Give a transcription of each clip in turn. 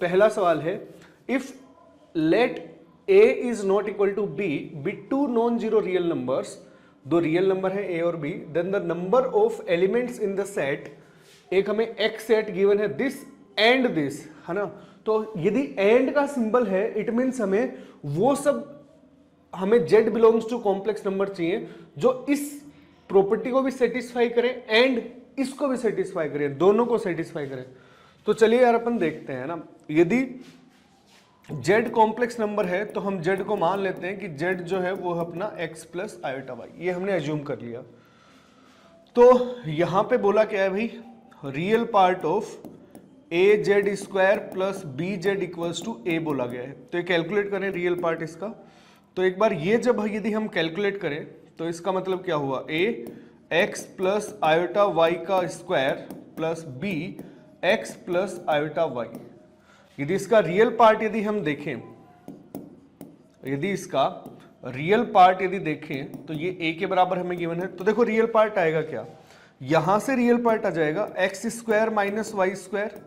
पहला सवाल है, if let a is not equal to b be two non zero real numbers, दो real number है a और b, then the number of elements in the set, एक हमें x set given है, this and this, है ना। तो यदि एंड का सिंबल है इट मीन्स हमें वो सब, हमें z belongs to complex number चाहिए जो इस प्रॉपर्टी को भी सेटिस्फाई करे एंड इसको भी सेटिस्फाई करे, दोनों को सेटिस्फाई करे। तो चलिए यार अपन देखते हैं ना, यदि z कॉम्प्लेक्स नंबर है तो हम z को मान लेते हैं कि z जो है वो अपना x प्लस आयोटा वाई, ये हमने एज्यूम कर लिया। तो यहां पे बोला क्या है भाई, real part of a z square plus b z equals to a बोला गया है। तो ये कैलकुलेट करें रियल पार्ट इसका, तो एक बार ये जब यदि हम कैलकुलेट करें तो इसका मतलब क्या हुआ, a x plus iota y का square plus b x plus iota y. यदि इसका रियल पार्ट यदि हम देखें, यदि इसका रियल पार्ट यदि देखें तो ये a के बराबर हमें गिवन है। तो देखो रियल पार्ट आएगा क्या, यहां से रियल पार्ट आ जाएगा x square minus y square,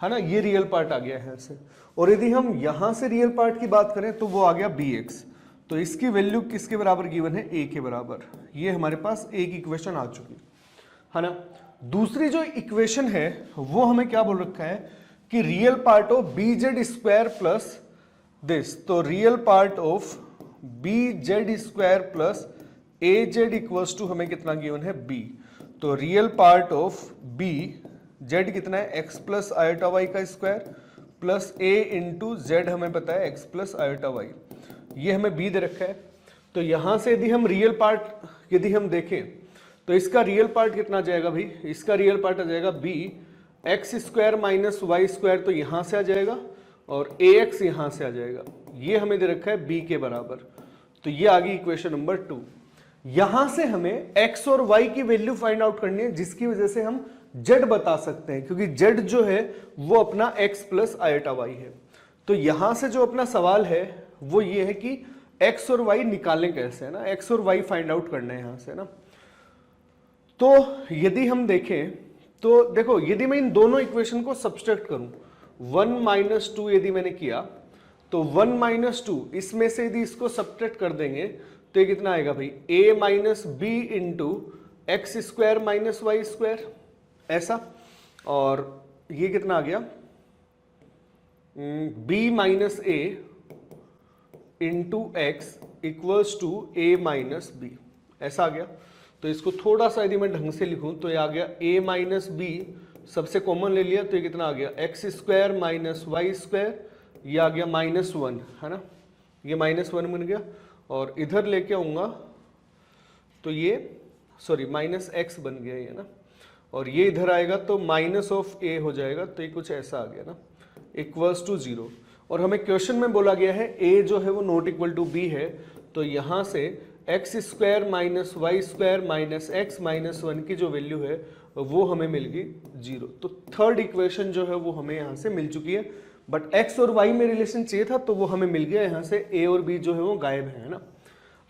है ना, ये रियल पार्ट आ गया है से। और यदि हम यहां से रियल पार्ट की बात करें तो वो आ गया bx, तो इसकी वैल्यू किसके बराबर गिवन है, a के बराबर। ये हमारे पास एक इक्वेशन आ चुकी है ना। दूसरी जो इक्वेशन है वो हमें क्या बोल रखा है कि real part of b z square plus this, तो real part of b z square plus a z equals to हमें कितना गिवन है b। तो real part of b z कितना है x प्लस आयोटा वाई का square plus a into z हमें पता है x प्लस आयोटा वाई, ये हमें b दे रखा है। तो यहां से यदि हम रियल पार्ट यदि हम देखें तो इसका रियल पार्ट कितना आ जाएगा भाई, इसका रियल पार्ट आ जाएगा b x square minus y square, तो यहां से आ जाएगा और ax यहां से आ जाएगा, ये हमें दे रखा है b के बराबर। तो ये आ गई इक्वेशन नंबर 2। यहां से हमें x और y की वैल्यू फाइंड आउट करनी है जिसकी वजह से हम z बता सकते हैं, क्योंकि z जो है वो अपना x प्लस आयोटा y है। तो यहां से जो अपना सवाल है वो ये है कि x और y निकालें कैसे, है ना, x और y फाइंड आउट करना है यहां से ना। तो यदि हम देखें तो देखो, यदि मैं इन दोनों इक्वेशन को सब्सट्रैक्ट करूं, 1 माइनस 2 यदि मैंने किया तो 1 माइनस 2 इसमें से यदि इसको सब्ट्रैक्ट कर देंगे तो ये कितना आएगा भाई, a minus b into x square minus y square, ऐसा। और ये कितना आ गया, b minus a into x equals to a minus b, ऐसा आ गया। तो इसको थोड़ा सा यदि मैं ढंग से लिखूं तो ये आ गया a माइनस बी, सबसे कॉमन ले लिया तो ये कितना आ गया, x square minus y square, ये आ गया -1, है ना, ये -1 बन गया। और इधर लेके आऊंगा तो ये सॉरी माइनस एक्स बन गया ये ना, और ये इधर आएगा तो माइनस ऑफ ए हो जाएगा, तो ये कुछ ऐसा आ गया ना, इक्वल्स टू 0। और हमें क्वेश्चन में बोला गया है a जो है वो नॉट इक्वल टू b है, तो यहां से x square minus y square minus x minus 1 की जो वैल्यू है वो हमें मिल गई 0। तो थर्ड इक्वेशन जो है वो हमें यहाँ से मिल चुकी है, बट x और y में रिलेशन चाहिए था तो वो हमें मिल गया, यहाँ से a और b जो है वो गायब है ना।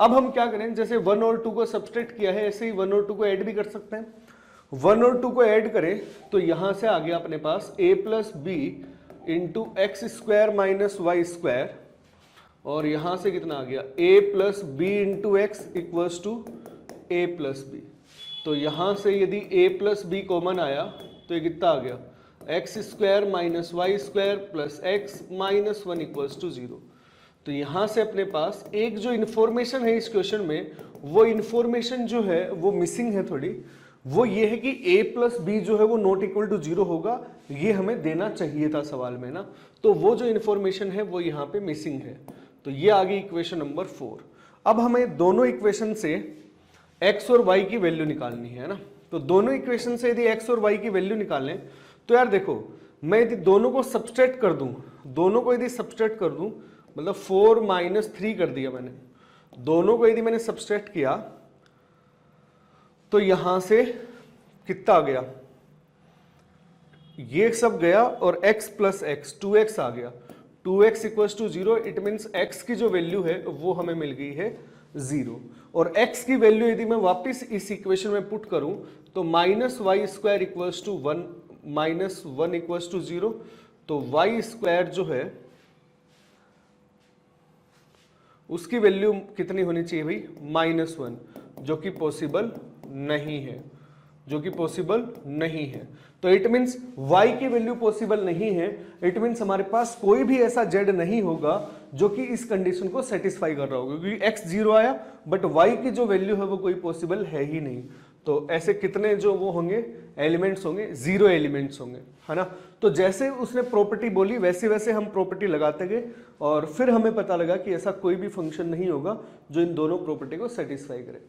अब हम क्या करें, जैसे 1 और 2 को सब्सट्रैक्ट किया है ऐसे ही 1 और 2 को ऐड भी कर सकते हैं। 1 और 2 को ऐड करें तो यहाँ से आ गया अपने पास a plus b into x square minus y square, और यहाँ से कितना आ गया a plus b into x equals to a plus b. तो यहाँ से यदि a प्लस बी कॉमन आया तो ये कितना आ गया, x square minus y square plus x minus 1 equals to 0। तो यहाँ से अपने पास एक जो इन्फॉर्मेशन है इस क्वेश्चन में, वो इन्फॉर्मेशन जो है वो मिसिंग है थोड़ी, वो ये है कि a प्लस बी जो है वो नॉट इक्वल टू 0 होगा, ये हमें देना चाहिए था सवाल में ना। तो वो जो इन्फॉर्मेशन है वो यहाँ पे मिसिंग है। तो ये आ गई इक्वेशन नंबर 4। अब हमें दोनों इक्वेशन से x और y की वैल्यू निकालनी है ना। तो दोनों इक्वेशन से यदि x और y की वैल्यू निकालें तो यार देखो, मैं यदि दोनों को सब्सट्रैक्ट कर दूं, दोनों को यदि सब्सट्रैक्ट कर दूं, मतलब 4 माइनस 3 कर दिया मैंने, दोनों को यदि मैंने सब्सट्रैक्ट किया तो यहां से कितना आ गया, ये सब गया और x प्लस एक्स 2x आ गया, 2x equals to 0। It means x की जो वैल्यू है वो हमें मिल गई है 0। और x की वैल्यू यदि मैं वापस इस इक्वेशन में पुट करूं तो minus y square equals to 1 minus 1 equals to 0। तो वाई स्क्वायर जो है उसकी वैल्यू कितनी होनी चाहिए भाई, -1, जो कि पॉसिबल नहीं है, जो कि पॉसिबल नहीं है। तो इट मीन्स y की वैल्यू पॉसिबल नहीं है, इट मीन्स हमारे पास कोई भी ऐसा z नहीं होगा जो कि इस कंडीशन को सेटिस्फाई कर रहा होगा, क्योंकि x 0 आया बट y की जो वैल्यू है वो कोई पॉसिबल है ही नहीं। तो ऐसे कितने जो वो होंगे एलिमेंट्स होंगे, 0 एलिमेंट्स होंगे, है ना। तो जैसे उसने प्रॉपर्टी बोली वैसे वैसे हम प्रॉपर्टी लगाते गए और फिर हमें पता लगा कि ऐसा कोई भी फंक्शन नहीं होगा जो इन दोनों प्रॉपर्टी को सेटिस्फाई करे।